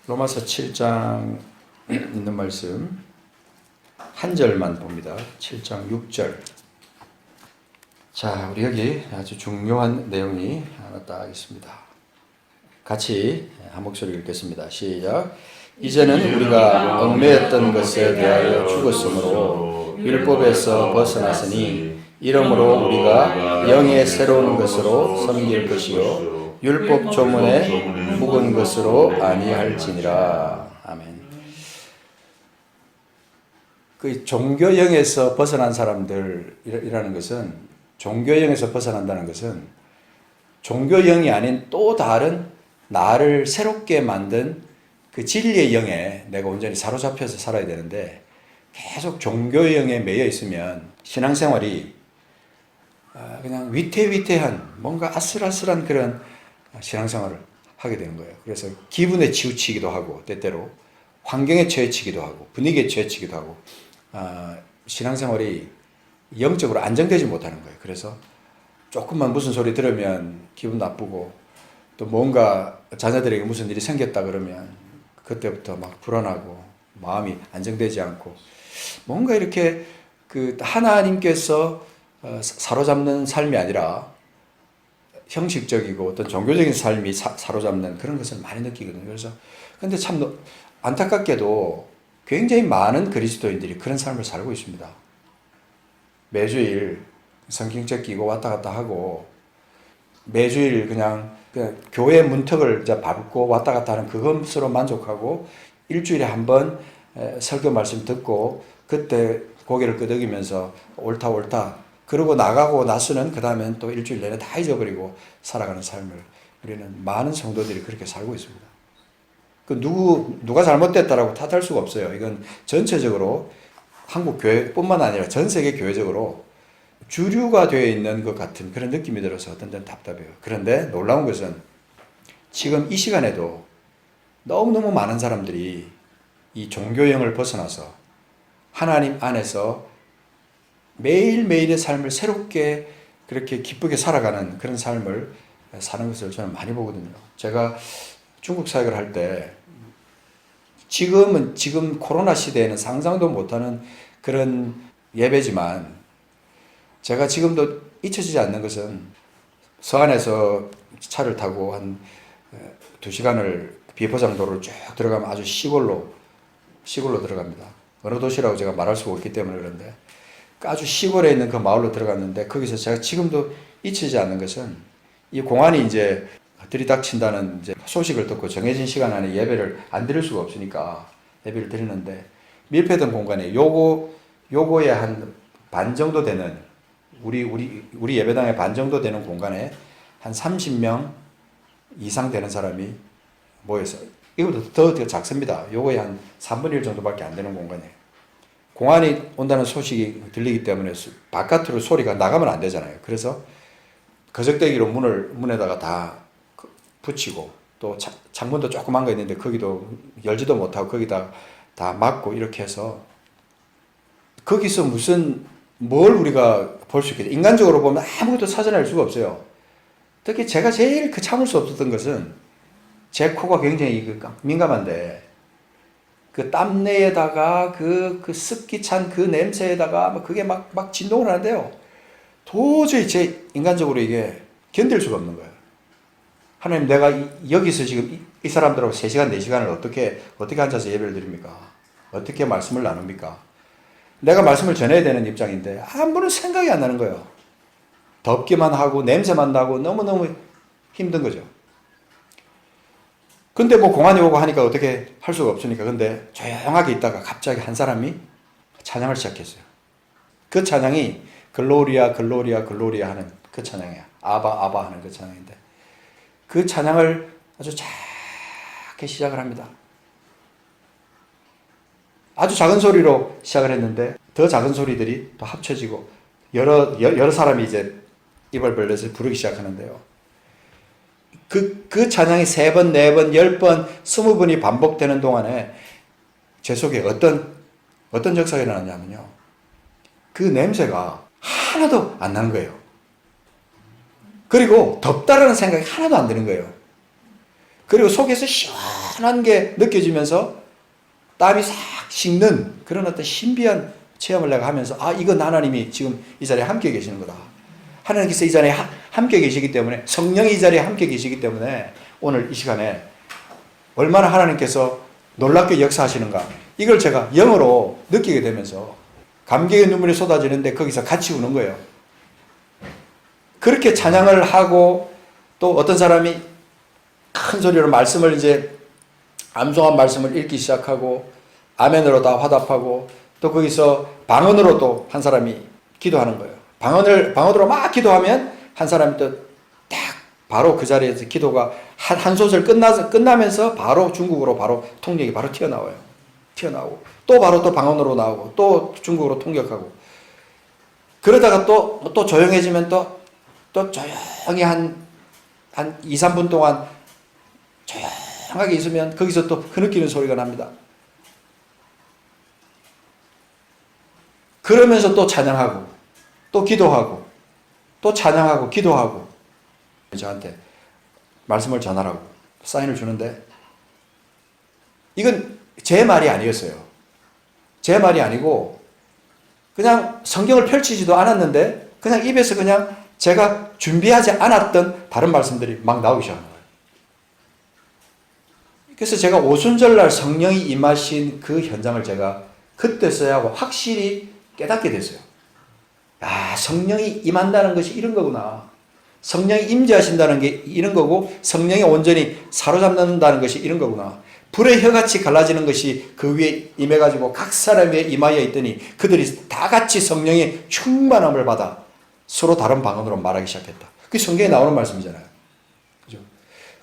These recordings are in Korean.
로마서 7장 있는 말씀 한 절만 봅니다. 7장 6절. 자, 우리 여기 아주 중요한 내용이 하나 딱 있습니다. 같이 한 목소리 읽겠습니다. 시작. 이제는 우리가 얽매였던 것에 대하여 죽었으므로 율법에서 벗어났으니 이러므로 우리가 영의 새로운 것으로 섬길 것이요 율법 조문에 묵은 것으로 아니할지니라. 아멘. 그 종교형에서 벗어난 사람들이라는 것은, 종교형에서 벗어난다는 것은 종교형이 아닌 또 다른 나를 새롭게 만든 그 진리의 영에 내가 온전히 사로잡혀서 살아야 되는데, 계속 종교형에 매여 있으면 신앙생활이 그냥 위태위태한 뭔가 아슬아슬한 그런 신앙생활을 하게 되는 거예요. 그래서 기분에 치우치기도 하고, 때때로 환경에 처해치기도 하고, 분위기에 처해치기도 하고, 신앙생활이 영적으로 안정되지 못하는 거예요. 그래서 조금만 무슨 소리 들으면 기분 나쁘고, 또 뭔가 자녀들에게 무슨 일이 생겼다 그러면 그때부터 막 불안하고 마음이 안정되지 않고, 뭔가 이렇게 그 하나님께서 사로잡는 삶이 아니라 형식적이고 어떤 종교적인 삶이 사로잡는 그런 것을 많이 느끼거든요. 그래서 근데 참 안타깝게도 굉장히 많은 그리스도인들이 그런 삶을 살고 있습니다. 매주일 성경책 끼고 왔다 갔다 하고, 매주일 그냥 교회 문턱을 밟고 왔다 갔다 하는 그것으로 만족하고, 일주일에 한 번 설교 말씀 듣고 그때 고개를 끄덕이면서 옳다 그러고 나가고 나서는 그 다음엔 또 일주일 내내 다 잊어버리고 살아가는 삶을 우리는 많은 성도들이 그렇게 살고 있습니다. 그 누가 잘못됐다라고 탓할 수가 없어요. 이건 전체적으로 한국 교회뿐만 아니라 전 세계 교회적으로 주류가 되어 있는 것 같은 그런 느낌이 들어서 어떤 데는 답답해요. 그런데 놀라운 것은 지금 이 시간에도 너무너무 많은 사람들이 이 종교형을 벗어나서 하나님 안에서 매일매일의 삶을 새롭게 그렇게 기쁘게 살아가는 그런 삶을 사는 것을 저는 많이 보거든요. 제가 중국 사역을 할 때, 지금 코로나 시대에는 상상도 못하는 그런 예배지만, 제가 지금도 잊혀지지 않는 것은 서안에서 차를 타고 한 2시간을 비포장도로를 쭉 들어가면 아주 시골로 들어갑니다. 어느 도시라고 제가 말할 수가 없기 때문에 그런데, 아주 시골에 있는 그 마을로 들어갔는데, 거기서 제가 지금도 잊히지 않는 것은, 이 공안이 이제 들이닥친다는 이제 소식을 듣고 정해진 시간 안에 예배를 안 드릴 수가 없으니까 예배를 드리는데, 밀폐된 공간에 요거에 한 반 정도 되는, 우리 예배당의 반 정도 되는 공간에 한 30명 이상 되는 사람이 모여서, 이거보다 더 작습니다. 요거에 한 3분의 1 정도밖에 안 되는 공간이에요. 공안이 온다는 소식이 들리기 때문에 바깥으로 소리가 나가면 안 되잖아요. 그래서 거적대기로 문에다가 다 붙이고, 또 창문도 조그만 거 있는데 거기도 열지도 못하고 거기다 다 막고, 이렇게 해서 거기서 뭘 우리가 볼 수 있겠어요? 인간적으로 보면 아무것도 찾아낼 수가 없어요. 특히 제가 제일 참을 수 없었던 것은, 제 코가 굉장히 민감한데, 그 땀내에다가 그 습기 찬 그 냄새에다가 그게 막 진동을 하는데요. 도저히 제 인간적으로 이게 견딜 수가 없는 거예요. 하나님, 내가 여기서 지금 이 사람들하고 3시간, 4시간을 어떻게 앉아서 예배를 드립니까? 어떻게 말씀을 나눕니까? 내가 말씀을 전해야 되는 입장인데 아무런 생각이 안 나는 거예요. 덥기만 하고 냄새만 나고 너무너무 힘든 거죠. 근데 뭐 공안이 오고 하니까 어떻게 할 수가 없으니까, 근데 조용하게 있다가 갑자기 한 사람이 찬양을 시작했어요. 그 찬양이 글로리아 글로리아 글로리아 하는 그 찬양이야. 아바 아바 하는 그 찬양인데, 그 찬양을 아주 작게 시작을 합니다. 아주 작은 소리로 시작을 했는데 더 작은 소리들이 또 합쳐지고 여러 사람이 이제 입을 벌려서 부르기 시작하는데요. 그 찬양이 3번, 4번, 10번, 20번이 반복되는 동안에 제 속에 어떤 역사가 일어나냐면요, 그 냄새가 하나도 안 나는 거예요. 그리고 덥다라는 생각이 하나도 안 드는 거예요. 그리고 속에서 시원한 게 느껴지면서 땀이 싹 식는 그런 어떤 신비한 체험을 내가 하면서 이건 하나님이 지금 이 자리에 함께 계시는 거다. 하나님께서 이 자리에 함께 계시기 때문에, 성령이 이 자리에 함께 계시기 때문에 오늘 이 시간에 얼마나 하나님께서 놀랍게 역사하시는가, 이걸 제가 영으로 느끼게 되면서 감격의 눈물이 쏟아지는데 거기서 같이 우는 거예요. 그렇게 찬양을 하고, 또 어떤 사람이 큰 소리로 말씀을 이제 암송한 말씀을 읽기 시작하고 아멘으로 다 화답하고, 또 거기서 방언으로 또 한 사람이 기도하는 거예요. 방언으로 막 기도하면 한 사람이 또 딱 바로 그 자리에서 기도가 한 소절 끝나면서 바로 중국어로 바로 통역이 바로 튀어나오고 또 바로 또 방언으로 나오고 또 중국어로 통역하고, 그러다가 또 조용해지면 또 조용히 한 2, 3분 동안 조용하게 있으면 거기서 또 흐느끼는 소리가 납니다. 그러면서 또 찬양하고 또 기도하고 또 찬양하고 기도하고, 저한테 말씀을 전하라고 사인을 주는데, 이건 제 말이 아니었어요. 제 말이 아니고 그냥 성경을 펼치지도 않았는데 그냥 입에서 그냥 제가 준비하지 않았던 다른 말씀들이 막 나오기 시작하는 거예요. 그래서 제가 오순절날 성령이 임하신 그 현장을 제가 그때서야 확실히 깨닫게 됐어요. 성령이 임한다는 것이 이런 거구나. 성령이 임재하신다는 게 이런 거고, 성령이 온전히 사로잡는다는 것이 이런 거구나. 불의 혀같이 갈라지는 것이 그 위에 임해가지고 각 사람 위에 임하여 있더니 그들이 다 같이 성령의 충만함을 받아 서로 다른 방언으로 말하기 시작했다. 그게 성경에 나오는 말씀이잖아요. 그죠?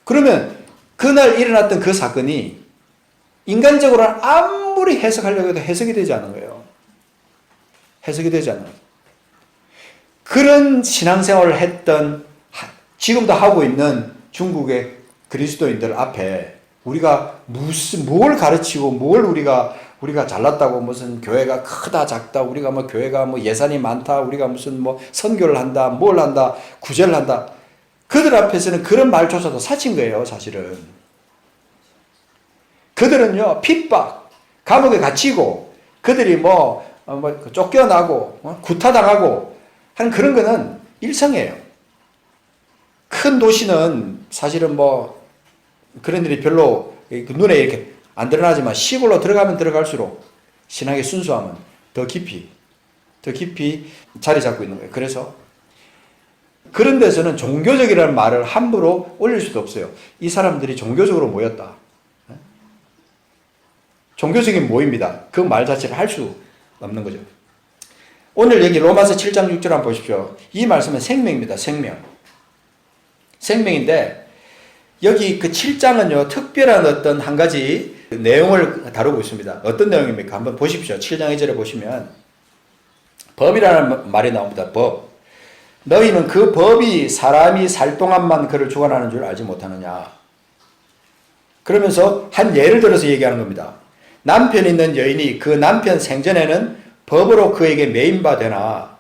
그러면 그날 일어났던 그 사건이 인간적으로는 아무리 해석하려고 해도 해석이 되지 않는 거예요. 해석이 되지 않는 거예요. 그런 신앙생활을 했던, 지금도 하고 있는 중국의 그리스도인들 앞에 우리가 뭘 가르치고 우리가 잘났다고, 무슨 교회가 크다 작다, 우리가 교회가 예산이 많다, 우리가 무슨 선교를 한다, 뭘 한다, 구제를 한다, 그들 앞에서는 그런 말조차도 사친 거예요. 사실은 그들은요, 핍박, 감옥에 갇히고, 그들이 쫓겨나고 구타당하고 하는 그런 거는 일상이에요. 큰 도시는 사실은 그런 일이 별로 눈에 이렇게 안 드러나지만, 시골로 들어가면 들어갈수록 신앙의 순수함은 더 깊이 자리 잡고 있는 거예요. 그래서 그런 데서는 종교적이라는 말을 함부로 올릴 수도 없어요. 이 사람들이 종교적으로 모였다. 종교적인 모임이다. 그 말 자체를 할 수 없는 거죠. 오늘 여기 로마서 7장 6절 한번 보십시오. 이 말씀은 생명입니다. 생명인데, 여기 그 7장은요, 특별한 어떤 한 가지 내용을 다루고 있습니다. 어떤 내용입니까? 한번 보십시오. 7장 2절에 보시면 법이라는 말이 나옵니다. 법. 너희는 그 법이 사람이 살 동안만 그를 주관하는 줄 알지 못하느냐. 그러면서 한 예를 들어서 얘기하는 겁니다. 남편 있는 여인이 그 남편 생전에는 법으로 그에게 매인바 되나,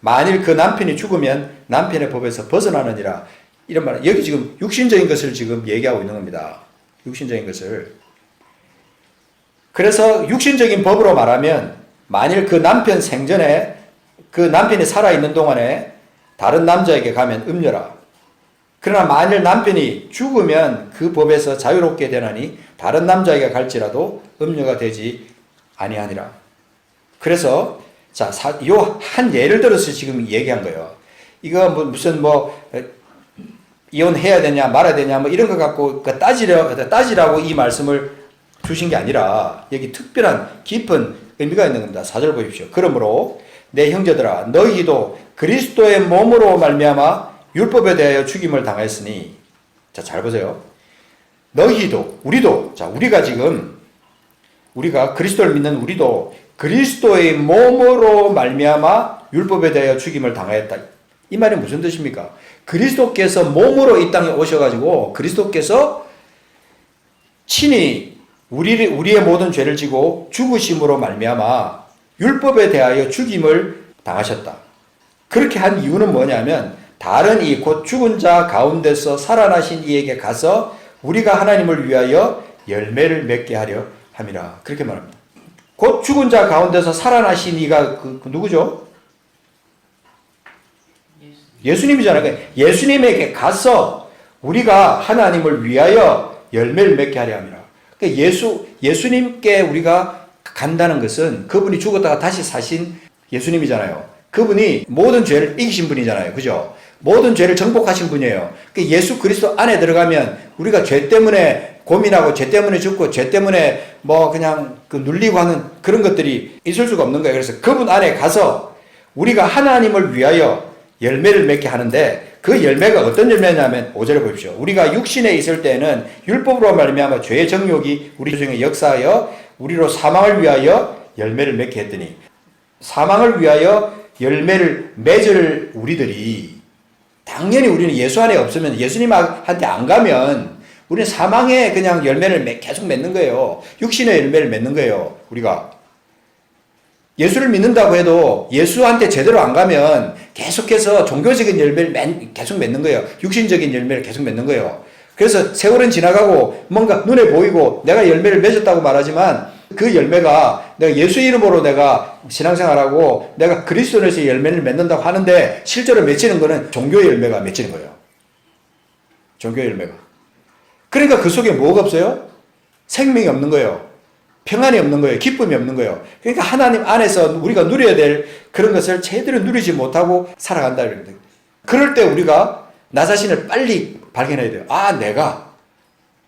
만일 그 남편이 죽으면 남편의 법에서 벗어나느니라. 이런 말, 여기 지금 육신적인 것을 지금 얘기하고 있는 겁니다. 육신적인 것을. 그래서 육신적인 법으로 말하면, 만일 그 남편 생전에, 그 남편이 살아있는 동안에 다른 남자에게 가면 음녀라. 그러나 만일 남편이 죽으면 그 법에서 자유롭게 되나니 다른 남자에게 갈지라도 음녀가 되지 아니하니라. 그래서 요 한 예를 들어서 지금 얘기한 거예요. 이거 무슨 이혼해야 되냐 말아야 되냐 이런 거 갖고 따지라고 이 말씀을 주신 게 아니라, 여기 특별한 깊은 의미가 있는 겁니다. 4절 보십시오. 그러므로 내 형제들아, 너희도 그리스도의 몸으로 말미암아 율법에 대하여 죽임을 당하였으니, 잘 보세요. 너희도, 우리도, 우리가 그리스도를 믿는 우리도 그리스도의 몸으로 말미암아 율법에 대하여 죽임을 당하였다. 이 말이 무슨 뜻입니까? 그리스도께서 몸으로 이 땅에 오셔가지고 그리스도께서 친히 우리의 모든 죄를 지고 죽으심으로 말미암아 율법에 대하여 죽임을 당하셨다. 그렇게 한 이유는 뭐냐면, 다른 이 곧 죽은 자 가운데서 살아나신 이에게 가서 우리가 하나님을 위하여 열매를 맺게 하려 함이라. 그렇게 말합니다. 곧 죽은 자 가운데서 살아나신 이가 그 누구죠? 예수님이잖아요. 그러니까 예수님에게 가서 우리가 하나님을 위하여 열매를 맺게 하려 함이라. 그러니까 예수님께 우리가 간다는 것은 그분이 죽었다가 다시 사신 예수님이잖아요. 그분이 모든 죄를 이기신 분이잖아요. 그죠? 모든 죄를 정복하신 분이에요. 그러니까 예수 그리스도 안에 들어가면 우리가 죄 때문에 고민하고 죄 때문에 죽고 죄 때문에 뭐 그냥 그 눌리고 하는 그런 것들이 있을 수가 없는 거예요. 그래서 그분 안에 가서 우리가 하나님을 위하여 열매를 맺게 하는데 그 열매가 어떤 열매냐면 5절에 보십시오. 우리가 육신에 있을 때는 율법으로 말미암아 죄의 정욕이 우리 중에 역사하여 우리로 사망을 위하여 열매를 맺게 했더니 사망을 위하여 열매를 맺을 우리들이 당연히 우리는 예수 안에 없으면 예수님한테 안 가면 우리는 사망에 그냥 열매를 계속 맺는 거예요. 육신의 열매를 맺는 거예요. 우리가 예수를 믿는다고 해도 예수한테 제대로 안 가면 계속해서 종교적인 열매를 계속 맺는 거예요. 육신적인 열매를 계속 맺는 거예요. 그래서 세월은 지나가고 뭔가 눈에 보이고 내가 열매를 맺었다고 말하지만 그 열매가 내가 예수 이름으로 내가 신앙생활하고 내가 그리스도에서 열매를 맺는다고 하는데 실제로 맺히는 거는 종교의 열매가 맺히는 거예요. 종교의 열매가. 그러니까 그 속에 뭐가 없어요? 생명이 없는 거예요. 평안이 없는 거예요. 기쁨이 없는 거예요. 그러니까 하나님 안에서 우리가 누려야 될 그런 것을 제대로 누리지 못하고 살아간다. 그럴 때 우리가 나 자신을 빨리 발견해야 돼요. 아, 내가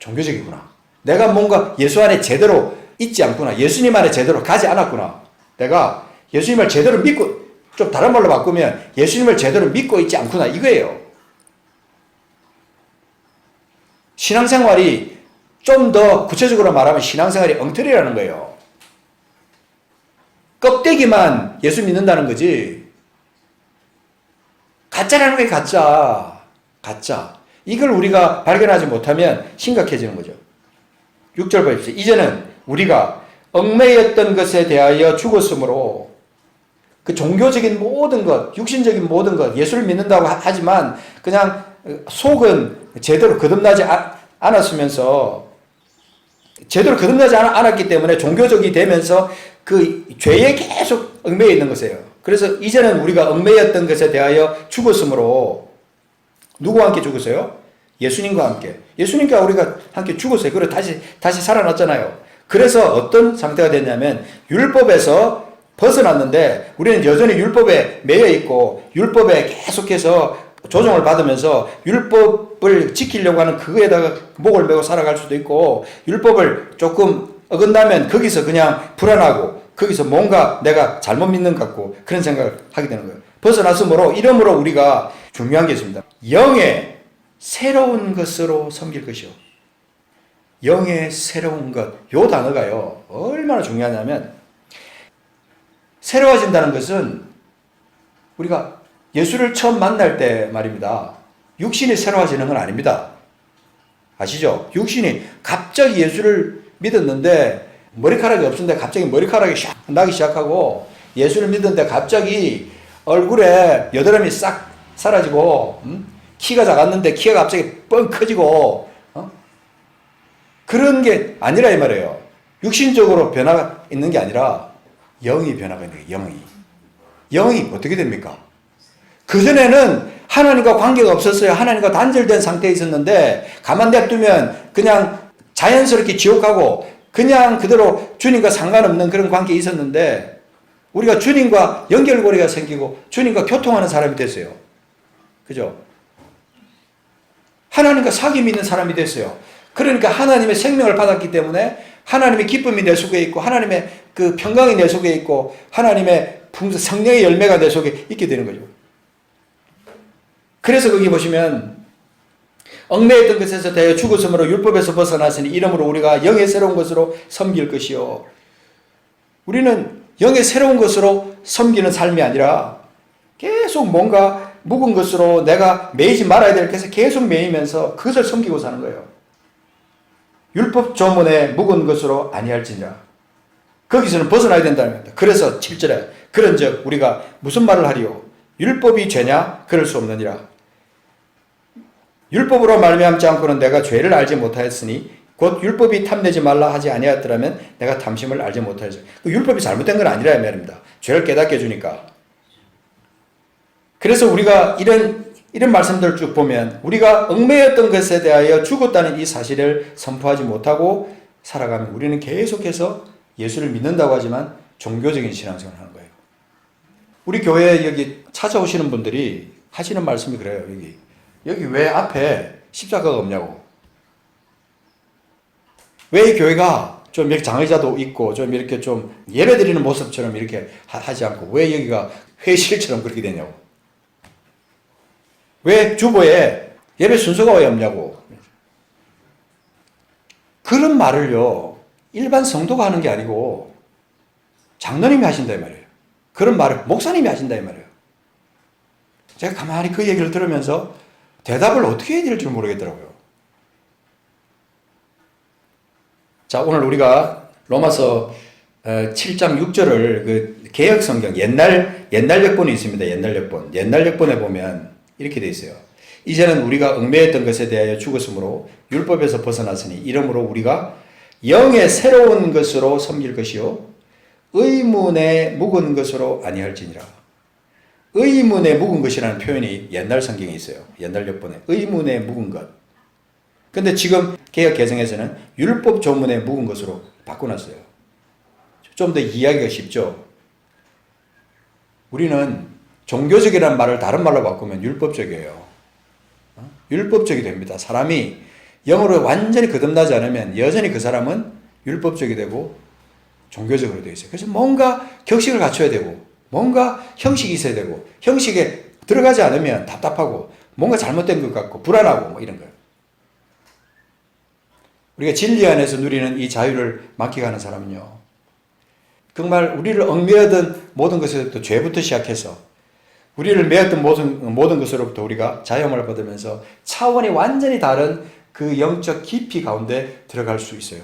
종교적이구나. 내가 뭔가 예수 안에 제대로 있지 않구나. 예수님 안에 제대로 가지 않았구나. 내가 예수님을 제대로 믿고, 좀 다른 말로 바꾸면 예수님을 제대로 믿고 있지 않구나. 이거예요. 신앙생활이 좀 더 구체적으로 말하면 신앙생활이 엉터리라는 거예요. 껍데기만 예수 믿는다는 거지. 가짜라는 게 가짜. 가짜. 이걸 우리가 발견하지 못하면 심각해지는 거죠. 6절 보십시오. 이제는 우리가 얽매였던 것에 대하여 죽었으므로 그 종교적인 모든 것, 육신적인 모든 것, 예수를 믿는다고 하지만 그냥 속은 제대로 거듭나지 않았으면서 제대로 거듭나지 않았기 때문에 종교적이 되면서 그 죄에 계속 얽매여 있는 것이에요. 그래서 이제는 우리가 얽매였던 것에 대하여 죽었으므로 누구와 함께 죽었어요? 예수님과 함께. 예수님과 우리가 함께 죽었어요. 그리고 다시 살아났잖아요. 그래서 어떤 상태가 됐냐면 율법에서 벗어났는데 우리는 여전히 율법에 매여 있고 율법에 계속해서 조정을 받으면서 율법을 지키려고 하는 그거에다가 목을 메고 살아갈 수도 있고 율법을 조금 어긋나면 거기서 그냥 불안하고 거기서 뭔가 내가 잘못 믿는 것 같고 그런 생각을 하게 되는 거예요. 벗어났으므로 이러므로 우리가 중요한 게 있습니다. 영의 새로운 것으로 섬길 것이요. 영의 새로운 것. 요 단어가요. 얼마나 중요하냐면 새로워진다는 것은 우리가 예수를 처음 만날 때 말입니다. 육신이 새로워지는 건 아닙니다. 아시죠? 육신이 갑자기 예수를 믿었는데 머리카락이 없었는데 갑자기 머리카락이 샥 나기 시작하고 예수를 믿었는데 갑자기 얼굴에 여드름이 싹 사라지고 키가 작았는데 키가 갑자기 뻥 커지고 그런 게 아니라 이 말이에요. 육신적으로 변화가 있는 게 아니라 영이 변화가 있는 거예요. 영이 어떻게 됩니까? 그전에는 하나님과 관계가 없었어요. 하나님과 단절된 상태에 있었는데 가만 냅두면 그냥 자연스럽게 지옥하고 그냥 그대로 주님과 상관없는 그런 관계에 있었는데 우리가 주님과 연결고리가 생기고 주님과 교통하는 사람이 됐어요. 그죠? 하나님과 사귐이 있는 사람이 됐어요. 그러니까 하나님의 생명을 받았기 때문에 하나님의 기쁨이 내 속에 있고 하나님의 그 평강이 내 속에 있고 하나님의 성령의 열매가 내 속에 있게 되는 거죠. 그래서 거기 보시면 얽매였던 것에서 대하여 죽었으므로 율법에서 벗어났으니 이러므로 우리가 영의 새로운 것으로 섬길 것이요. 우리는 영의 새로운 것으로 섬기는 삶이 아니라 계속 뭔가 묵은 것으로 내가 매이지 말아야 될 것에 계속 매이면서 그것을 섬기고 사는 거예요. 율법 조문에 묵은 것으로 아니할지니라. 거기서는 벗어나야 된다는 겁니다. 그래서 7절에 그런즉 우리가 무슨 말을 하리요? 율법이 죄냐? 그럴 수 없느니라. 율법으로 말미암지 않고는 내가 죄를 알지 못하였으니 곧 율법이 탐내지 말라 하지 아니하였더라면 내가 탐심을 알지 못하였어요. 그 율법이 잘못된 건 아니라 이 말입니다. 죄를 깨닫게 해주니까. 그래서 우리가 이런 말씀들을 쭉 보면 우리가 얽매였던 것에 대하여 죽었다는 이 사실을 선포하지 못하고 살아가면 우리는 계속해서 예수를 믿는다고 하지만 종교적인 신앙생활을 하는 거예요. 우리 교회에 여기 찾아오시는 분들이 하시는 말씀이 그래요. 여기 왜 앞에 십자가가 없냐고. 왜 이 교회가 좀 이렇게 장의자도 있고 좀 이렇게 좀 예배드리는 모습처럼 이렇게 하지 않고 왜 여기가 회실처럼 그렇게 되냐고. 왜 주보에 예배 순서가 왜 없냐고. 그런 말을요, 일반 성도가 하는 게 아니고 장로님이 하신다 이 말이에요. 그런 말을 목사님이 하신다 이 말이에요. 제가 가만히 그 얘기를 들으면서 대답을 어떻게 해야 될지 모르겠더라고요. 자, 오늘 우리가 로마서 7장 6절을 그 개역 성경 옛날 역본이 있습니다. 옛날 역본에 보면 이렇게 돼 있어요. 이제는 우리가 얽매였던 것에 대하여 죽었으므로 율법에서 벗어났으니 이러므로 우리가 영의 새로운 것으로 섬길 것이요 의문에 묵은 것으로 아니할지니라. 의문에 묵은 것이라는 표현이 옛날 성경에 있어요. 옛날 역본에 의문에 묵은 것. 근데 지금 개역 개정에서는 율법 조문에 묵은 것으로 바꿔놨어요. 좀 더 이해하기가 쉽죠. 우리는 종교적이라는 말을 다른 말로 바꾸면 율법적이에요. 율법적이 됩니다. 사람이 영으로 완전히 거듭나지 않으면 여전히 그 사람은 율법적이 되고 종교적으로 되어 있어요. 그래서 뭔가 격식을 갖춰야 되고 뭔가 형식이 있어야 되고 형식에 들어가지 않으면 답답하고 뭔가 잘못된 것 같고 불안하고 뭐 이런 거예요. 우리가 진리 안에서 누리는 이 자유를 만끽하는 사람은요, 정말 우리를 얽매이던 모든 것에서부터 죄부터 시작해서 우리를 매었던 모든 것으로부터 우리가 자유함을 받으면서 차원이 완전히 다른 그 영적 깊이 가운데 들어갈 수 있어요.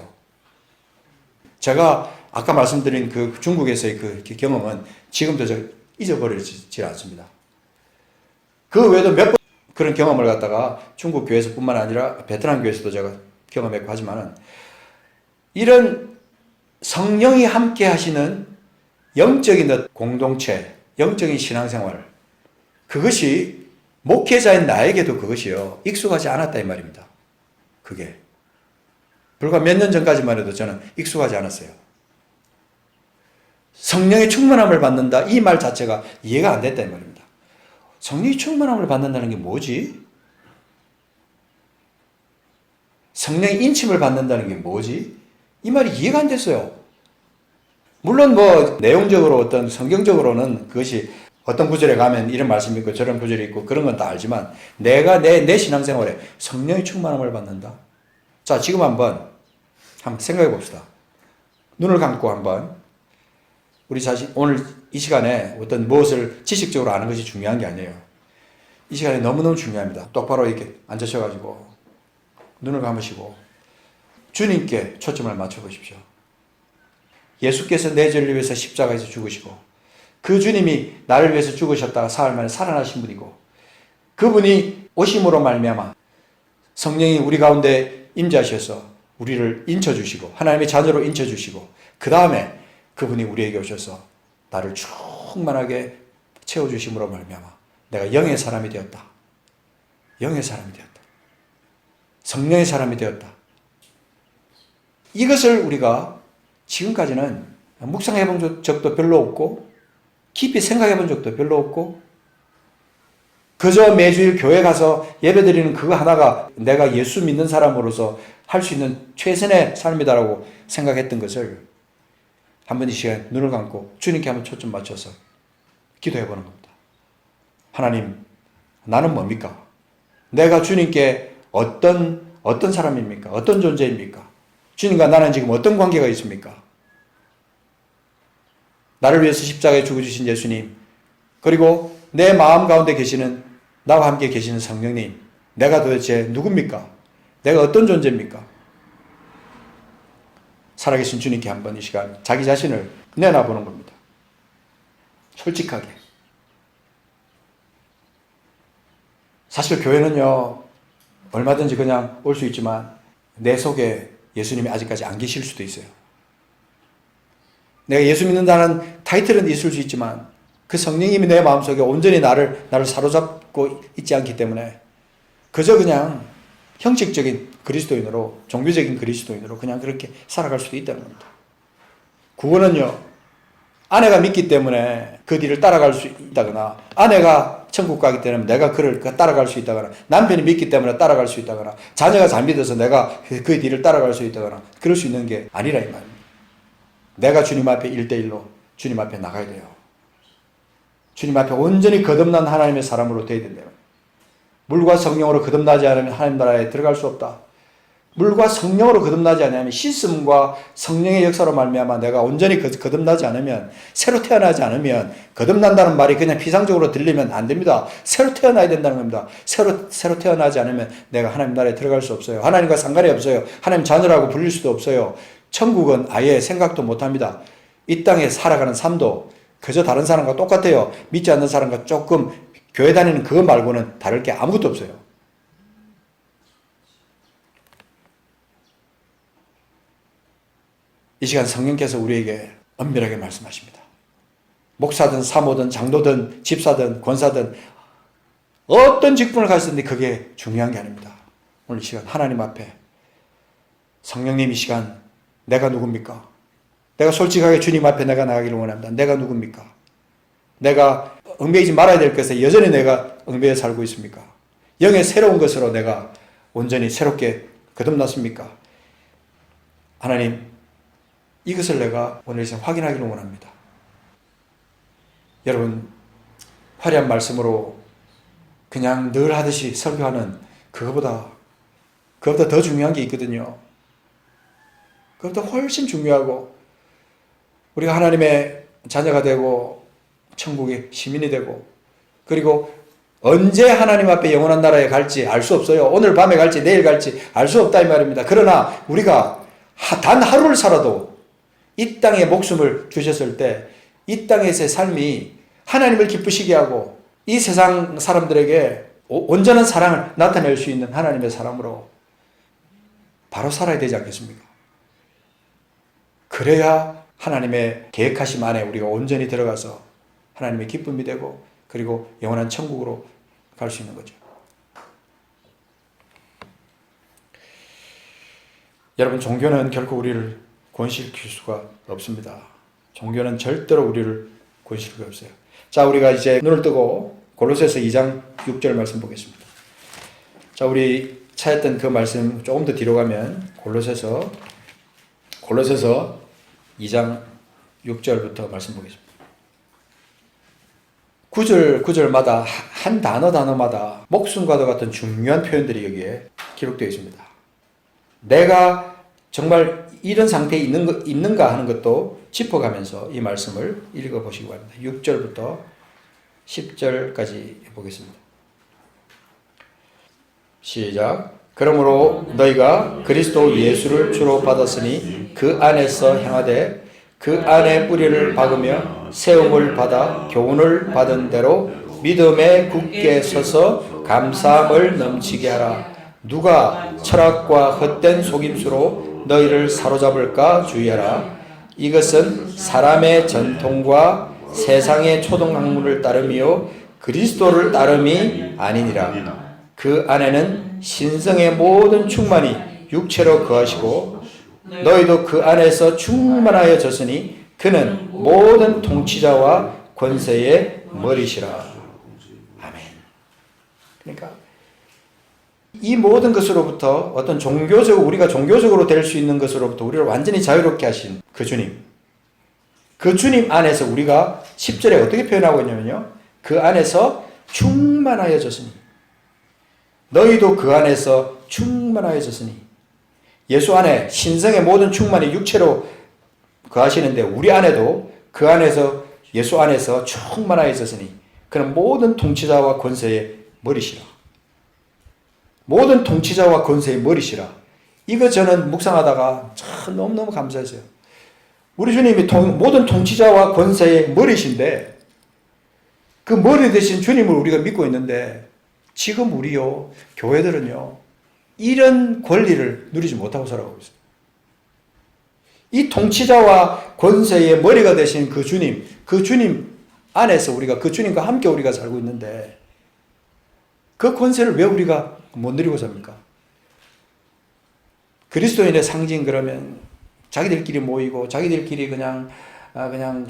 제가 아까 말씀드린 그 중국에서의 그 경험은 지금도 저 잊어버리지 않습니다. 그 외에도 몇 번 그런 경험을 갖다가 중국 교회에서뿐만 아니라 베트남 교회에서도 제가 경험했고 하지만은 이런 성령이 함께 하시는 영적인 공동체, 영적인 신앙생활, 그것이 목회자인 나에게도 그것이요, 익숙하지 않았다 이 말입니다. 그게 불과 몇 년 전까지만 해도 저는 익숙하지 않았어요. 성령의 충만함을 받는다 이 말 자체가 이해가 안 됐다 이 말입니다. 성령의 충만함을 받는다는 게 뭐지? 성령의 인침을 받는다는 게 뭐지? 이 말이 이해가 안 됐어요. 물론 뭐 내용적으로 어떤 성경적으로는 그것이 어떤 구절에 가면 이런 말씀이 있고 저런 구절이 있고 그런 건 다 알지만 내가 내 신앙생활에 성령의 충만함을 받는다. 자, 지금 한번 생각해 봅시다. 눈을 감고 한번 우리 자신 오늘 이 시간에 어떤 무엇을 지식적으로 아는 것이 중요한 게 아니에요. 이 시간에 너무너무 중요합니다. 똑바로 이렇게 앉으셔가지고 눈을 감으시고 주님께 초점을 맞춰보십시오. 예수께서 내 죄를 위해서 십자가에서 죽으시고 그 주님이 나를 위해서 죽으셨다가 사흘 만에 살아나신 분이고 그분이 오심으로 말미암아 성령이 우리 가운데 임재하셔서 우리를 인쳐주시고 하나님의 자녀로 인쳐주시고 그 다음에 그분이 우리에게 오셔서 나를 충만하게 채워주심으로 말미암아 내가 영의 사람이 되었다. 영의 사람이 되었다. 성령의 사람이 되었다. 이것을 우리가 지금까지는 묵상해 본 적도 별로 없고 깊이 생각해 본 적도 별로 없고 그저 매주일 교회 가서 예배드리는 그거 하나가 내가 예수 믿는 사람으로서 할 수 있는 최선의 삶이다라고 생각했던 것을 한번 이 시간 눈을 감고 주님께 한번 초점 맞춰서 기도해 보는 겁니다. 하나님, 나는 뭡니까? 내가 주님께 어떤 사람입니까? 어떤 존재입니까? 주님과 나는 지금 어떤 관계가 있습니까? 나를 위해서 십자가에 죽어주신 예수님, 그리고 내 마음 가운데 계시는 나와 함께 계시는 성령님, 내가 도대체 누굽니까? 내가 어떤 존재입니까? 살아계신 주님께 한번 이 시간 자기 자신을 내놔보는 겁니다. 솔직하게. 사실 교회는요, 얼마든지 그냥 올 수 있지만 내 속에 예수님이 아직까지 안 계실 수도 있어요. 내가 예수 믿는다는 타이틀은 있을 수 있지만 그 성령님이 내 마음속에 온전히 나를 사로잡고 있지 않기 때문에 그저 그냥 형식적인 그리스도인으로, 종교적인 그리스도인으로 그냥 그렇게 살아갈 수도 있다는 겁니다. 구원은요, 아내가 믿기 때문에 그 뒤를 따라갈 수 있다거나, 아내가 천국 가기 때문에 내가 그를 따라갈 수 있다거나, 남편이 믿기 때문에 따라갈 수 있다거나, 자녀가 잘 믿어서 내가 그 뒤를 따라갈 수 있다거나, 그럴 수 있는 게 아니라 이 말입니다. 내가 주님 앞에 1대1로 주님 앞에 나가야 돼요. 주님 앞에 온전히 거듭난 하나님의 사람으로 되어야 된대요. 물과 성령으로 거듭나지 않으면 하나님 나라에 들어갈 수 없다. 물과 성령으로 거듭나지 않으면, 씻음과 성령의 역사로 말미암아 내가 온전히 거듭나지 않으면, 새로 태어나지 않으면, 거듭난다는 말이 그냥 피상적으로 들리면 안 됩니다. 새로 태어나야 된다는 겁니다. 새로 태어나지 않으면 내가 하나님 나라에 들어갈 수 없어요. 하나님과 상관이 없어요. 하나님 자녀라고 불릴 수도 없어요. 천국은 아예 생각도 못합니다. 이 땅에 살아가는 삶도 그저 다른 사람과 똑같아요. 믿지 않는 사람과 조금 교회 다니는 그거 말고는 다를 게 아무것도 없어요. 이 시간 성령께서 우리에게 엄밀하게 말씀하십니다. 목사든 사모든 장로든 집사든 권사든 어떤 직분을 가졌든지 그게 중요한 게 아닙니다. 오늘 이 시간 하나님 앞에 성령님 이 시간 내가 누굽니까? 내가 솔직하게 주님 앞에 내가 나가기를 원합니다. 내가 누굽니까? 내가 얽매이지 말아야 될 것에 여전히 내가 얽매여 살고 있습니까? 영의 새로운 것으로 내가 온전히 새롭게 거듭났습니까? 하나님, 이것을 내가 오늘 이제 확인하기를 원합니다. 여러분, 화려한 말씀으로 그냥 늘 하듯이 설교하는 그거보다 더 중요한 게 있거든요. 그것보다 훨씬 중요하고, 우리가 하나님의 자녀가 되고 천국의 시민이 되고, 그리고 언제 하나님 앞에 영원한 나라에 갈지 알 수 없어요. 오늘 밤에 갈지 내일 갈지 알 수 없다 이 말입니다. 그러나 우리가 단 하루를 살아도 이 땅에 목숨을 주셨을 때 이 땅에서의 삶이 하나님을 기쁘시게 하고 이 세상 사람들에게 온전한 사랑을 나타낼 수 있는 하나님의 사람으로 바로 살아야 되지 않겠습니까? 그래야 하나님의 계획하심 안에 우리가 온전히 들어가서 하나님의 기쁨이 되고, 그리고 영원한 천국으로 갈 수 있는 거죠. 여러분, 종교는 결코 우리를 구원시킬 수가 없습니다. 종교는 절대로 우리를 구원시킬 수가 없어요. 자, 우리가 이제 눈을 뜨고 골로새서 2장 6절 말씀 보겠습니다. 자, 우리 찾았던 그 말씀 조금 더 뒤로 가면 골로새서 2장 6절부터 말씀 보겠습니다. 9절마다 한 단어마다 목숨과도 같은 중요한 표현들이 여기에 기록되어 있습니다. 내가 정말 이런 상태에 있는가 하는 것도 짚어가면서 이 말씀을 읽어보시기 바랍니다. 6절부터 10절까지 보겠습니다. 시작. 그러므로 너희가 그리스도 예수를 주로 받았으니 그 안에서 행하되 그 안에 뿌리를 박으며 세움을 받아 교훈을 받은 대로 믿음에 굳게 서서 감사함을 넘치게 하라. 누가 철학과 헛된 속임수로 너희를 사로잡을까 주의하라. 이것은 사람의 전통과 세상의 초등학문을 따름이요 그리스도를 따름이 아니니라. 그 안에는 신성의 모든 충만이 육체로 거하시고 너희도 그 안에서 충만하여졌으니 그는 모든 통치자와 권세의 머리시라. 아멘. 그러니까 이 모든 것으로부터 어떤 우리가 종교적으로 될 수 있는 것으로부터 우리를 완전히 자유롭게 하신 그 주님. 그 주님 안에서 우리가 10절에 어떻게 표현하고 있냐면요. 그 안에서 충만하여졌으니. 너희도 그 안에서 충만하여졌으니. 예수 안에 신성의 모든 충만이 육체로 거하시는데 우리 안에도 그 안에서 예수 안에서 충만하여졌으니 그는 모든 통치자와 권세의 머리시라. 모든 통치자와 권세의 머리시라. 이거 저는 묵상하다가 참 너무너무 감사했어요. 우리 주님이 모든 통치자와 권세의 머리신데 그 머리 대신 주님을 우리가 믿고 있는데 지금 우리요 교회들은요 이런 권리를 누리지 못하고 살아가고 있어요. 이 통치자와 권세의 머리가 되신 그 주님 안에서 우리가 그 주님과 함께 우리가 살고 있는데 그 권세를 왜 우리가 못 누리고 삽니까? 그리스도인의 상징 그러면 자기들끼리 모이고 자기들끼리 그냥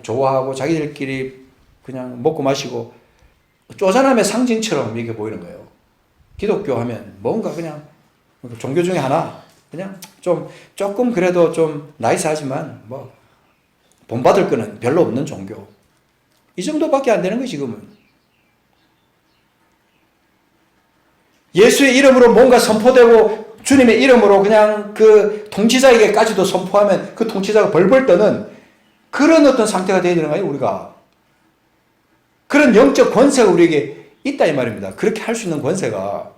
좋아하고 자기들끼리 그냥 먹고 마시고 쪼잔함의 상징처럼 이렇게 보이는 거예요. 기독교 하면 뭔가 그냥 종교 중에 하나 그냥 조금 그래도 좀 나이스하지만 뭐 본받을 거는 별로 없는 종교. 이 정도밖에 안 되는 거예요, 지금은. 예수의 이름으로 뭔가 선포되고 주님의 이름으로 그냥 그 통치자에게까지도 선포하면 그 통치자가 벌벌 떠는 그런 어떤 상태가 되어야 되는 거예요, 우리가. 그런 영적 권세가 우리에게 있다 이 말입니다. 그렇게 할 수 있는 권세가.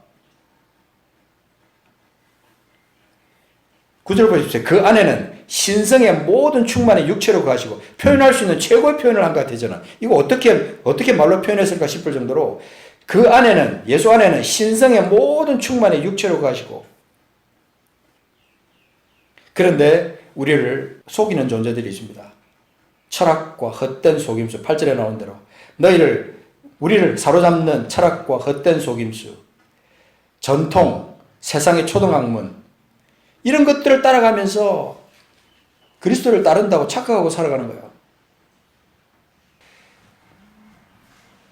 9절 보십시오. 그 안에는 신성의 모든 충만의 육체로 가시고 표현할 수 있는 최고의 표현을 한 것 같아요. 이거 어떻게 말로 표현했을까 싶을 정도로 그 안에는 예수 안에는 신성의 모든 충만의 육체로 가시고 그런데 우리를 속이는 존재들이 있습니다. 철학과 헛된 속임수 8절에 나온 대로 우리를 사로잡는 철학과 헛된 속임수 전통, 세상의 초등학문 이런 것들을 따라가면서 그리스도를 따른다고 착각하고 살아가는 거예요.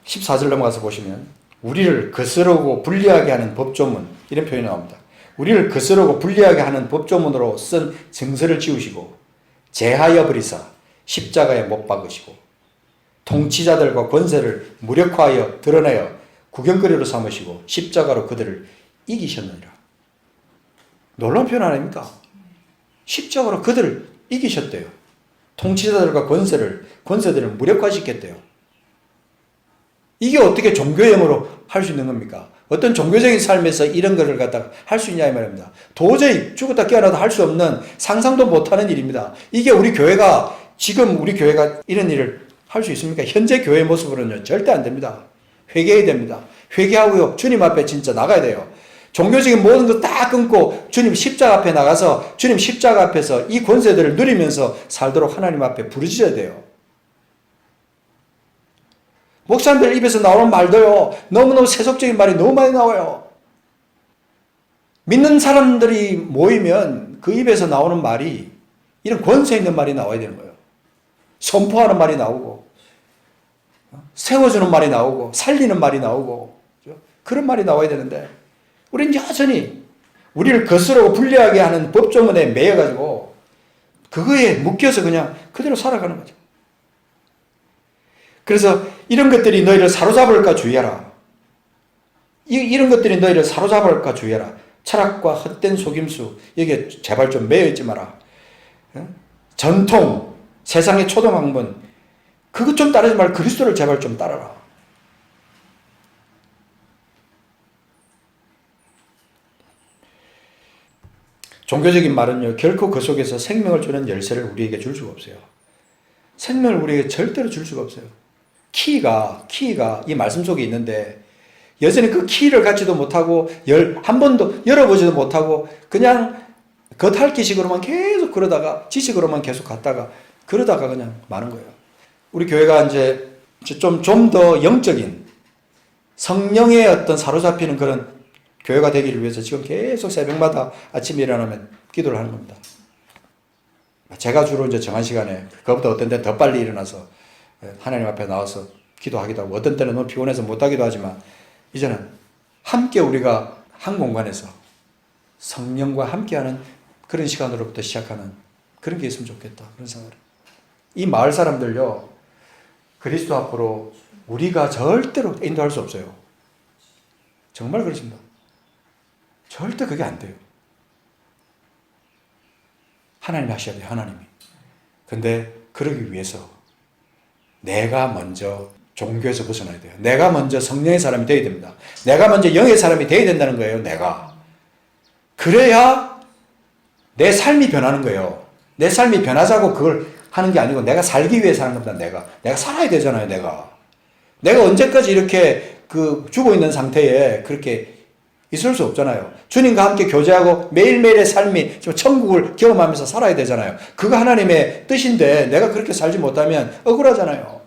14절 넘어가서 보시면 우리를 거스르고 불리하게 하는 법조문 이런 표현이 나옵니다. 우리를 거스르고 불리하게 하는 법조문으로 쓴 증서를 지우시고 제하여 버리사 십자가에 못 박으시고 통치자들과 권세를 무력화하여 드러내어 구경거리로 삼으시고 십자가로 그들을 이기셨느니라. 놀라운 표현 아닙니까? 십자가로 그들을 이기셨대요. 통치자들과 권세들을 무력화시켰대요. 이게 어떻게 종교형으로 할 수 있는 겁니까? 어떤 종교적인 삶에서 이런 것을 갖다가 할 수 있냐 이 말입니다. 도저히 죽었다 깨어나도 할 수 없는 상상도 못하는 일입니다. 이게 지금 우리 교회가 이런 일을 할 수 있습니까? 현재 교회 모습으로는 절대 안 됩니다. 회개해야 됩니다. 회개하고요. 주님 앞에 진짜 나가야 돼요. 종교적인 모든 거 다 끊고 주님 십자가 앞에 나가서 주님 십자가 앞에서 이 권세들을 누리면서 살도록 하나님 앞에 부르짖어야 돼요. 목사님들 입에서 나오는 말도요. 너무너무 세속적인 말이 너무 많이 나와요. 믿는 사람들이 모이면 그 입에서 나오는 말이 이런 권세 있는 말이 나와야 되는 거예요. 선포하는 말이 나오고 세워주는 말이 나오고 살리는 말이 나오고 그런 말이 나와야 되는데 우리는 여전히 우리를 거스르고 불리하게 하는 법조문에 매여가지고 그거에 묶여서 그냥 그대로 살아가는 거죠. 그래서 이런 것들이 너희를 사로잡을까 주의하라. 이런 것들이 너희를 사로잡을까 주의하라. 철학과 헛된 속임수 여기에 제발 좀 매여있지 마라. 전통, 세상의 초등학문 그것 좀 따르지 말고 그리스도를 제발 좀 따라라. 종교적인 말은요, 결코 그 속에서 생명을 주는 열쇠를 우리에게 줄 수가 없어요. 생명을 우리에게 절대로 줄 수가 없어요. 키가 이 말씀 속에 있는데, 여전히 그 키를 갖지도 못하고, 한 번도 열어보지도 못하고, 그냥 겉핥기식으로만 계속 그러다가, 지식으로만 계속 갔다가, 그러다가 그냥 마는 거예요. 우리 교회가 이제 좀 더 영적인, 성령의 어떤 사로잡히는 그런 교회가 되기를 위해서 지금 계속 새벽마다 아침에 일어나면 기도를 하는 겁니다. 제가 주로 이제 정한 시간에, 그것보다 어떤 때는 더 빨리 일어나서 하나님 앞에 나와서 기도하기도 하고, 어떤 때는 너무 피곤해서 못하기도 하지만, 이제는 함께 우리가 한 공간에서 성령과 함께하는 그런 시간으로부터 시작하는 그런 게 있으면 좋겠다. 그런 생각을. 이 마을 사람들요, 그리스도 앞으로 우리가 절대로 인도할 수 없어요. 정말 그렇습니다. 절대 그게 안 돼요. 하나님이 하셔야 돼요, 하나님이. 근데 그러기 위해서 내가 먼저 종교에서 벗어나야 돼요. 내가 먼저 성령의 사람이 되어야 됩니다. 내가 먼저 영의 사람이 되어야 된다는 거예요, 내가. 그래야 내 삶이 변하는 거예요. 내 삶이 변하자고 그걸 하는 게 아니고 내가 살기 위해 사는 겁니다, 내가 살아야 되잖아요, 내가 언제까지 이렇게 죽어 있는 상태에 그렇게 있을 수 없잖아요. 주님과 함께 교제하고 매일매일의 삶이 천국을 경험하면서 살아야 되잖아요. 그거 하나님의 뜻인데 내가 그렇게 살지 못하면 억울하잖아요.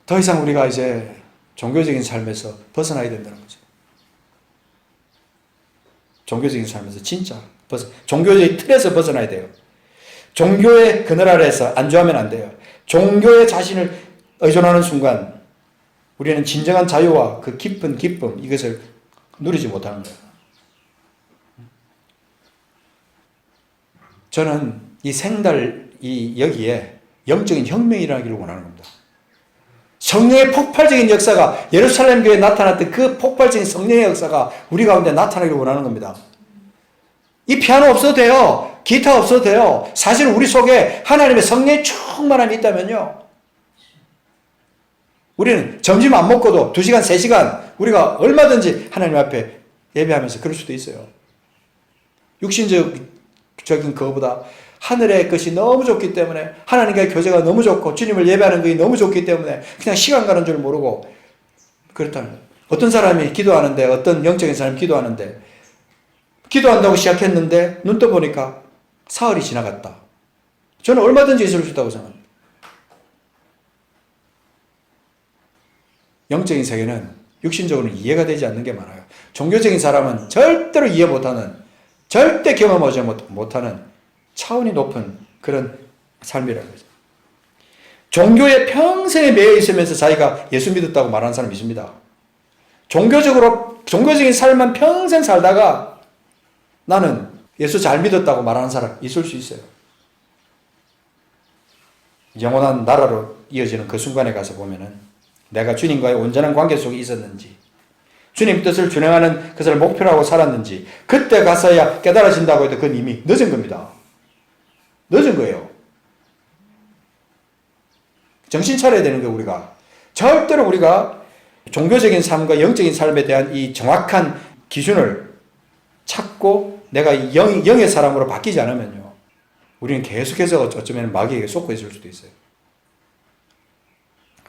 더 이상 우리가 이제 종교적인 삶에서 벗어나야 된다는 거죠. 종교적인 삶에서 진짜 종교적인 틀에서 벗어나야 돼요. 종교의 그늘 아래에서 안주하면 안 돼요. 종교의 자신을 의존하는 순간 우리는 진정한 자유와 그 깊은 기쁨 이것을 누리지 못하는 거예요. 저는 이 생달 여기에 영적인 혁명이 일어나기를 원하는 겁니다. 성령의 폭발적인 역사가 예루살렘 교회에 나타났던 그 폭발적인 성령의 역사가 우리 가운데 나타나기를 원하는 겁니다. 이 피아노 없어도 돼요. 기타 없어도 돼요. 사실 우리 속에 하나님의 성령의 충만함이 있다면요. 우리는 점심 안 먹고도 2시간, 3시간 우리가 얼마든지 하나님 앞에 예배하면서 그럴 수도 있어요. 육신적인 것보다 하늘의 것이 너무 좋기 때문에 하나님과의 교제가 너무 좋고 주님을 예배하는 것이 너무 좋기 때문에 그냥 시간 가는 줄 모르고 그렇다는 거예요. 어떤 사람이 기도하는데 어떤 영적인 사람이 기도하는데 기도한다고 시작했는데 눈 떠보니까 사흘이 지나갔다. 저는 얼마든지 있을 수 있다고 생각합니다. 영적인 세계는 육신적으로는 이해가 되지 않는 게 많아요. 종교적인 사람은 절대로 이해 못하는, 절대 경험하지 못하는 차원이 높은 그런 삶이라는 거죠. 종교에 평생에 매여 있으면서 자기가 예수 믿었다고 말하는 사람이 있습니다. 종교적인 삶만 평생 살다가 나는 예수 잘 믿었다고 말하는 사람 있을 수 있어요. 영원한 나라로 이어지는 그 순간에 가서 보면은 내가 주님과의 온전한 관계 속에 있었는지, 주님 뜻을 준행하는 것을 목표로 하고 살았는지, 그때 가서야 깨달아진다고 해도 그건 이미 늦은 겁니다. 늦은 거예요. 정신 차려야 되는 거예요, 우리가. 절대로 우리가 종교적인 삶과 영적인 삶에 대한 이 정확한 기준을 찾고 내가 영의 사람으로 바뀌지 않으면요. 우리는 계속해서 어쩌면 마귀에게 속고 있을 수도 있어요.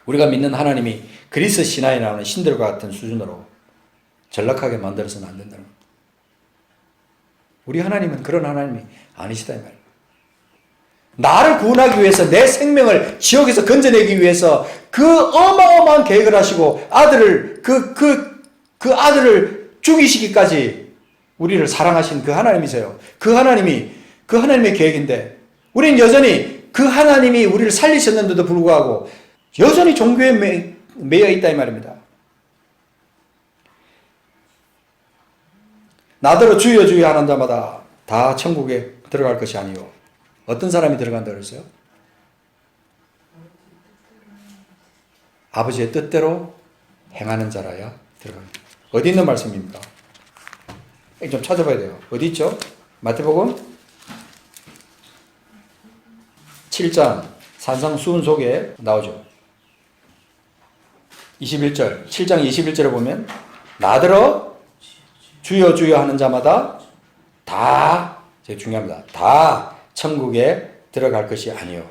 우리가 믿는 하나님이 그리스 신화에 나오는 신들과 같은 수준으로 전락하게 만들어서는 안 된다는 겁니다. 우리 하나님은 그런 하나님이 아니시다 이 말이에요. 나를 구원하기 위해서 내 생명을 지옥에서 건져내기 위해서 그 어마어마한 계획을 하시고 그 아들을 죽이시기까지 우리를 사랑하신 그 하나님이세요. 그 하나님의 계획인데 우리는 여전히 그 하나님이 우리를 살리셨는데도 불구하고 여전히 종교에 매여 있다 이 말입니다. 나더러 주여 주여 하는 자마다 다 천국에 들어갈 것이 아니요. 어떤 사람이 들어간다 그랬어요? 아버지의 뜻대로 행하는 자라야 들어갑니다. 어디 있는 말씀입니까? 좀 찾아봐야 돼요. 어디 있죠? 마태복음 7장 산상수훈 속에 나오죠. 21절, 7장 21절에 보면 나더러 주여 주여 하는 자마다 다, 제일 중요합니다. 다 천국에 들어갈 것이 아니요.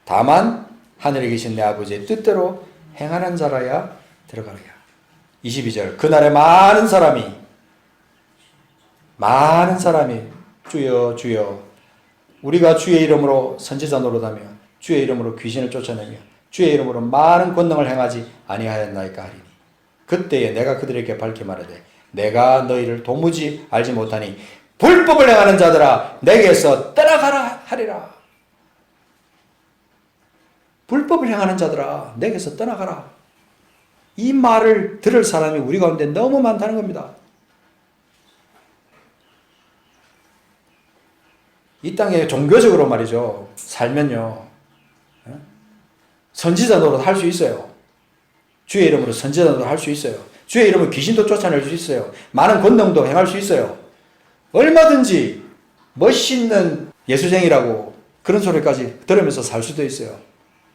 다만 하늘에 계신 내 아버지의 뜻대로 행하는 자라야 들어가리라. 22절, 그날에 많은 사람이 주여 주여 우리가 주의 이름으로 선지자 노릇하며 주의 이름으로 귀신을 쫓아내며 주의 이름으로 많은 권능을 행하지 아니하였나이까 하리니 그때에 내가 그들에게 밝히 말하되 내가 너희를 도무지 알지 못하니 불법을 행하는 자들아 내게서 떠나가라 하리라. 불법을 행하는 자들아 내게서 떠나가라. 이 말을 들을 사람이 우리 가운데 너무 많다는 겁니다. 이 땅에 종교적으로 말이죠. 살면요. 선지자 노릇 할 수 있어요. 주의 이름으로 선지자 노릇 할 수 있어요. 주의 이름으로 귀신도 쫓아낼 수 있어요. 많은 권능도 행할 수 있어요. 얼마든지 멋있는 예수쟁이라고 그런 소리까지 들으면서 살 수도 있어요.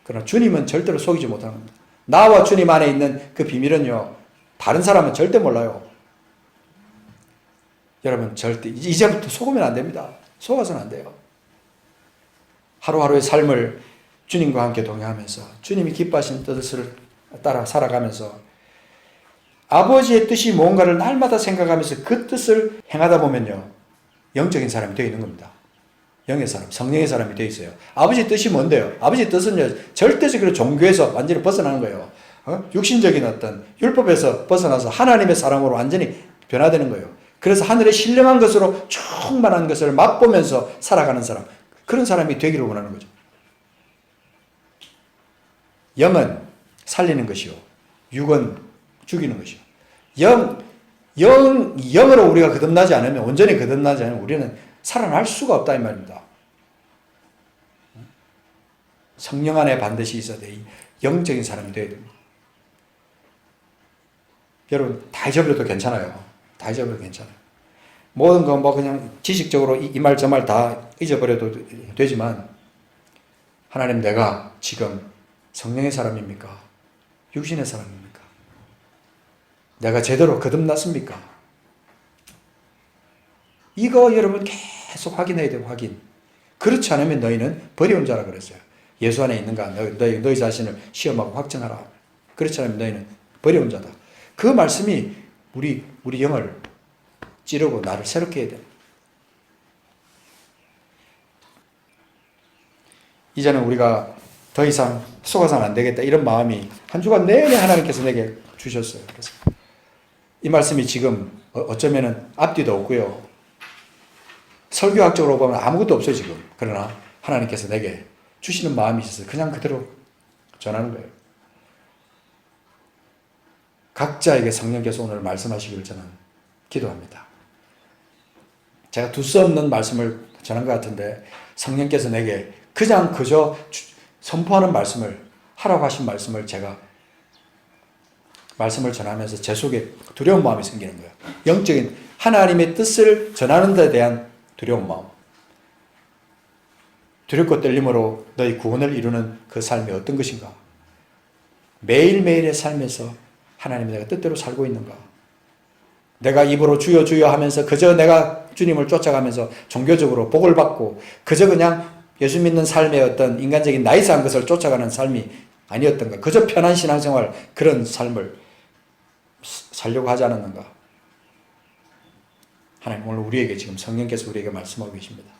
그러나 주님은 절대로 속이지 못하는 겁니다. 나와 주님 안에 있는 그 비밀은요. 다른 사람은 절대 몰라요. 여러분 절대 이제부터 속으면 안 됩니다. 속아서는 안 돼요. 하루하루의 삶을 주님과 함께 동행하면서 주님이 기뻐하시는 뜻을 따라 살아가면서 아버지의 뜻이 뭔가를 날마다 생각하면서 그 뜻을 행하다 보면요, 영적인 사람이 되어 있는 겁니다. 영의 사람, 성령의 사람이 되어 있어요. 아버지의 뜻이 뭔데요? 아버지의 뜻은요, 절대적으로 종교에서 완전히 벗어나는 거예요. 육신적인 어떤 율법에서 벗어나서 하나님의 사랑으로 완전히 변화되는 거예요. 그래서 하늘의 신령한 것으로 충만한 것을 맛보면서 살아가는 사람, 그런 사람이 되기를 원하는 거죠. 영은 살리는 것이요, 육은 죽이는 것이요. 영으로 우리가 거듭나지 않으면, 온전히 거듭나지 않으면 우리는 살아날 수가 없다 이 말입니다. 성령 안에 반드시 있어야 돼. 영적인 사람이 되어야 됩니다. 여러분, 다 잊어버려도 괜찮아요. 다 잊어버려도 괜찮아요. 모든 거 뭐 그냥 지식적으로 이 말 저 말 다 잊어버려도 되지만, 하나님, 내가 지금 성령의 사람입니까? 육신의 사람입니까? 내가 제대로 거듭났습니까? 이거 여러분 계속 확인해야 돼요. 확인. 그렇지 않으면 너희는 버려온 자라 그랬어요. 예수 안에 있는가? 너희 자신을 시험하고 확증하라. 그렇지 않으면 너희는 버려온 자다. 그 말씀이 우리 영을 찌르고 나를 새롭게 해야 됩니다. 이제는 우리가 더 이상 속아서는 안 되겠다, 이런 마음이 한 주간 내내 하나님께서 내게 주셨어요. 그래서 이 말씀이 지금 어쩌면은 앞뒤도 없고요, 설교학적으로 보면 아무것도 없어요 지금. 그러나 하나님께서 내게 주시는 마음이 있어서 그냥 그대로 전하는 거예요. 각자에게 성령께서 오늘 말씀하시기를 저는 기도합니다. 제가 두서 없는 말씀을 전한 것 같은데, 성령께서 내게 그냥 그저 선포하는 말씀을, 하라고 하신 말씀을 제가 말씀을 전하면서 제 속에 두려운 마음이 생기는 거예요. 영적인 하나님의 뜻을 전하는 데 대한 두려운 마음. 두렵고 떨림으로 너희 구원을 이루는 그 삶이 어떤 것인가? 매일매일의 삶에서 하나님, 내가 뜻대로 살고 있는가? 내가 입으로 주여 주여 하면서 그저 내가 주님을 쫓아가면서 종교적으로 복을 받고 그저 그냥 예수 믿는 삶의 어떤 인간적인 나이스한 것을 쫓아가는 삶이 아니었던가? 그저 편한 신앙생활, 그런 삶을 살려고 하지 않았는가? 하나님, 오늘 우리에게 지금 성령께서 우리에게 말씀하고 계십니다.